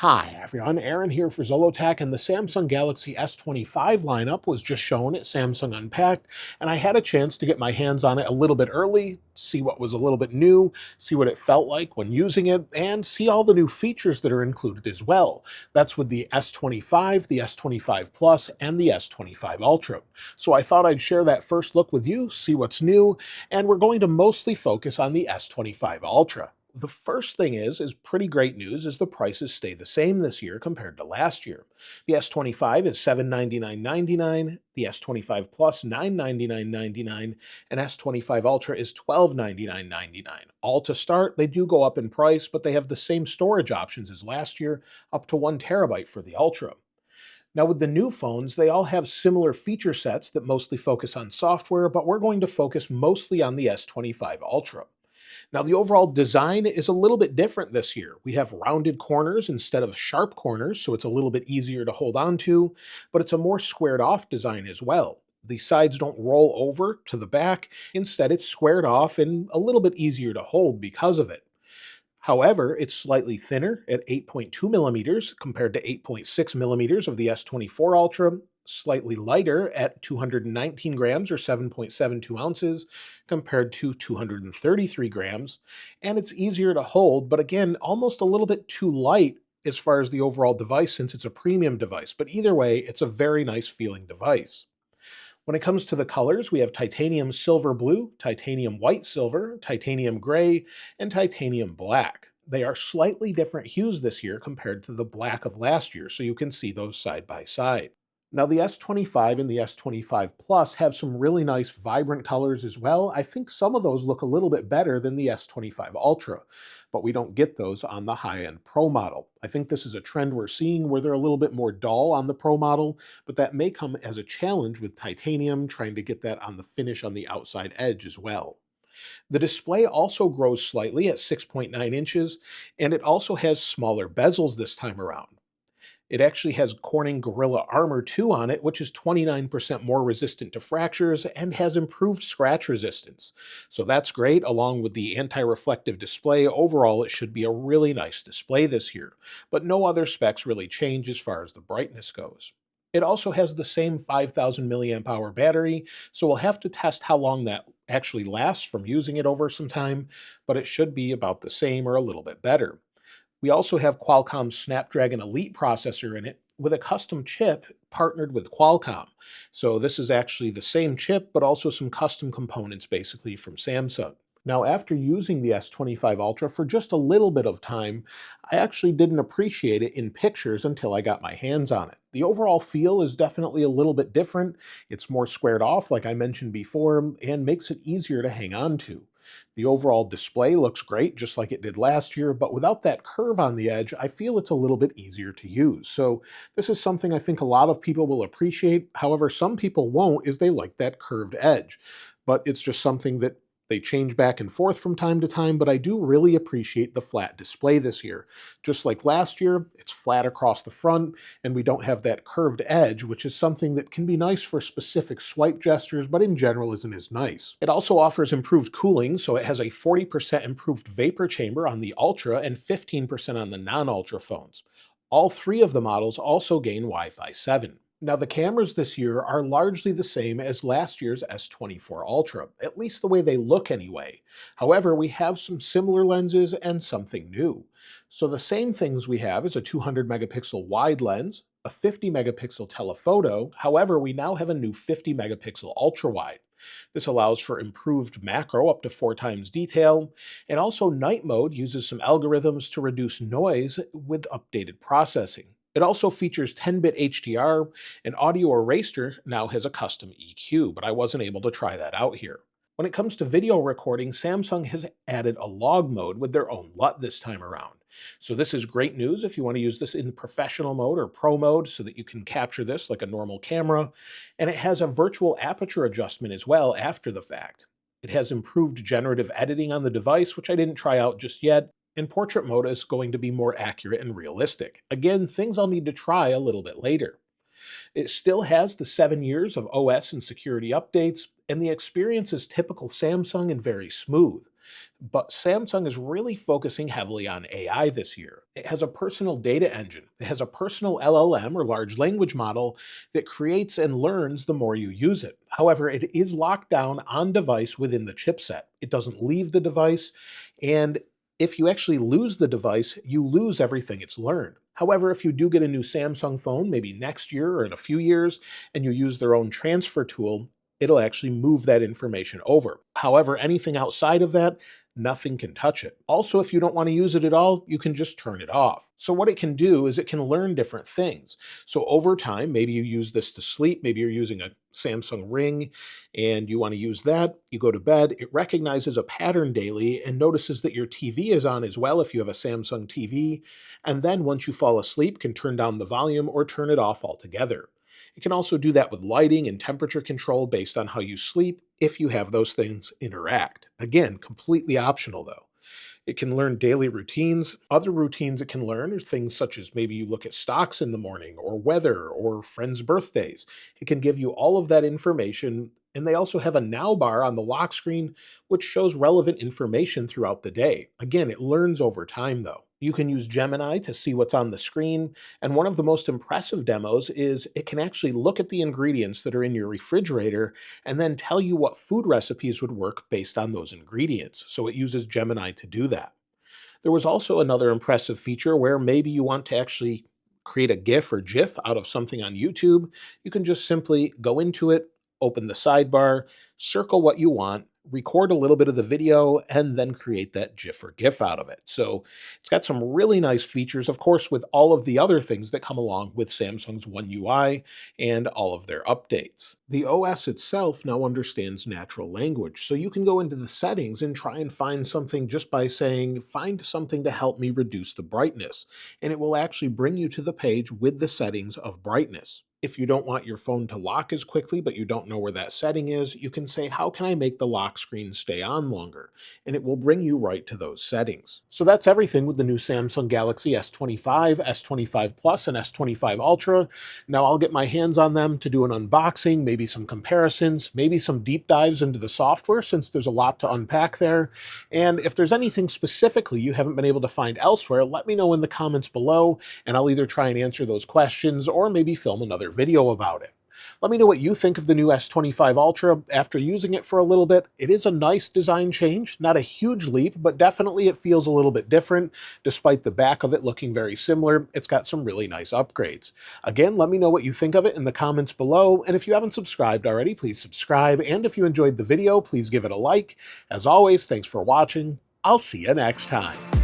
Hi everyone, Aaron here for Zollotech, and the Samsung Galaxy S25 lineup was just shown at Samsung Unpacked, and I had a chance to get my hands on it a little bit early, see what was a little bit new, see what it felt like when using it, and see all the new features that are included as well. That's with the S25, the S25 Plus, and the S25 Ultra. So I thought I'd share that first look with you, see what's new, and we're going to mostly focus on the S25 Ultra. The first thing is pretty great news is the prices stay the same this year compared to last year. The S25 is $799.99, the S25 Plus $999.99, and S25 Ultra is $1299.99. All to start, they do go up in price, but they have the same storage options as last year, up to 1 terabyte for the Ultra. Now, with the new phones, they all have similar feature sets that mostly focus on software, but we're going to focus mostly on the S25 Ultra. Now, the overall design is a little bit different this year. We have rounded corners instead of sharp corners, so it's a little bit easier to hold on to, but it's a more squared off design as well. The sides don't roll over to the back. Instead, it's squared off and a little bit easier to hold because of it. However, it's slightly thinner at 8.2 millimeters compared to 8.6 millimeters of the S24 Ultra, slightly lighter at 219 grams or 7.72 ounces compared to 233 grams, and it's easier to hold, but again, almost a little bit too light as far as the overall device since it's a premium device. But either way, it's a very nice feeling device. When it comes to the colors, we have titanium silver blue, titanium white silver, titanium gray, and titanium black. They are slightly different hues this year compared to the black of last year, so you can see those side by side. Now, the S25 and the S25 Plus have some really nice vibrant colors as well. I think some of those look a little bit better than the S25 Ultra, but we don't get those on the high-end Pro model. I think this is a trend we're seeing where they're a little bit more dull on the Pro model, but that may come as a challenge with titanium, trying to get that on the finish on the outside edge as well. The display also grows slightly at 6.9 inches, and it also has smaller bezels this time around. It actually has Corning Gorilla Armor 2 on it, which is 29% more resistant to fractures and has improved scratch resistance. So that's great, along with the anti-reflective display. Overall, it should be a really nice display this year, but no other specs really change as far as the brightness goes. It also has the same 5,000 milliamp hour battery, so we'll have to test how long that actually lasts from using it over some time, but it should be about the same or a little bit better. We also have Qualcomm's Snapdragon Elite processor in it with a custom chip partnered with Qualcomm. So this is actually the same chip, but also some custom components basically from Samsung. Now, after using the S25 Ultra for just a little bit of time, I actually didn't appreciate it in pictures until I got my hands on it. The overall feel is definitely a little bit different. It's more squared off, like I mentioned before, and makes it easier to hang on to. The overall display looks great, just like it did last year, but without that curve on the edge, I feel it's a little bit easier to use. So this is something I think a lot of people will appreciate. However, some people won't, is they like that curved edge. But it's just something that they change back and forth from time to time, but I do really appreciate the flat display this year. Just like last year, it's flat across the front, and we don't have that curved edge, which is something that can be nice for specific swipe gestures, but in general isn't as nice. It also offers improved cooling, so it has a 40% improved vapor chamber on the Ultra and 15% on the non-Ultra phones. All three of the models also gain Wi-Fi 7. Now, the cameras this year are largely the same as last year's S24 Ultra, at least the way they look anyway. However, we have some similar lenses and something new. So the same things we have is a 200 megapixel wide lens, a 50 megapixel telephoto. However, we now have a new 50 megapixel ultra wide. This allows for improved macro up to 4 times detail, and also night mode uses some algorithms to reduce noise with updated processing. It also features 10-bit HDR, and Audio Eraser now has a custom EQ, but I wasn't able to try that out here. When it comes to video recording, Samsung has added a log mode with their own LUT this time around. So this is great news if you want to use this in professional mode or pro mode so that you can capture this like a normal camera. And it has a virtual aperture adjustment as well after the fact. It has improved generative editing on the device, which I didn't try out just yet, and portrait mode is going to be more accurate and realistic. Again, things I'll need to try a little bit later. It still has the 7 years of OS and security updates, and the experience is typical Samsung and very smooth. But Samsung is really focusing heavily on AI this year. It has a personal data engine. It has a personal LLM or large language model that creates and learns the more you use it. However, it is locked down on device within the chipset. It doesn't leave the device, and if you actually lose the device, you lose everything it's learned. However, if you do get a new Samsung phone, maybe next year or in a few years, and you use their own transfer tool, it'll actually move that information over. However, anything outside of that, nothing can touch it. Also, if you don't want to use it at all, you can just turn it off. So what it can do is it can learn different things. So over time, maybe you use this to sleep, maybe you're using a Samsung Ring and you want to use that, you go to bed, it recognizes a pattern daily and notices that your TV is on as well if you have a Samsung TV, and then once you fall asleep can turn down the volume or turn it off altogether. It can also do that with lighting and temperature control based on how you sleep if you have those things interact. Again, completely optional though. It can learn daily routines. Other routines it can learn are things such as maybe you look at stocks in the morning or weather or friends' birthdays. It can give you all of that information. And they also have a now bar on the lock screen, which shows relevant information throughout the day. Again, it learns over time though. You can use Gemini to see what's on the screen. And one of the most impressive demos is it can actually look at the ingredients that are in your refrigerator and then tell you what food recipes would work based on those ingredients. So it uses Gemini to do that. There was also another impressive feature where maybe you want to actually create a GIF or GIF out of something on YouTube. You can just simply go into it, open the sidebar, circle what you want, record a little bit of the video, and then create that GIF or GIF out of it. So it's got some really nice features, of course, with all of the other things that come along with Samsung's OneUI and all of their updates. The OS itself now understands natural language, so you can go into the settings and try and find something just by saying, find something to help me reduce the brightness, and it will actually bring you to the page with the settings of brightness. If you don't want your phone to lock as quickly, but you don't know where that setting is, you can say, how can I make the lock screen stay on longer? And it will bring you right to those settings. So that's everything with the new Samsung Galaxy S25, S25 Plus, and S25 Ultra. Now I'll get my hands on them to do an unboxing, maybe some comparisons, maybe some deep dives into the software since there's a lot to unpack there. And if there's anything specifically you haven't been able to find elsewhere, let me know in the comments below, and I'll either try and answer those questions or maybe film another video about it. Let me know what you think of the new S25 Ultra after using it for a little bit. It is a nice design change, not a huge leap, but definitely it feels a little bit different. Despite the back of it looking very similar, it's got some really nice upgrades. Again, let me know what you think of it in the comments below, and if you haven't subscribed already, please subscribe, and if you enjoyed the video, please give it a like. As always, thanks for watching. I'll see you next time.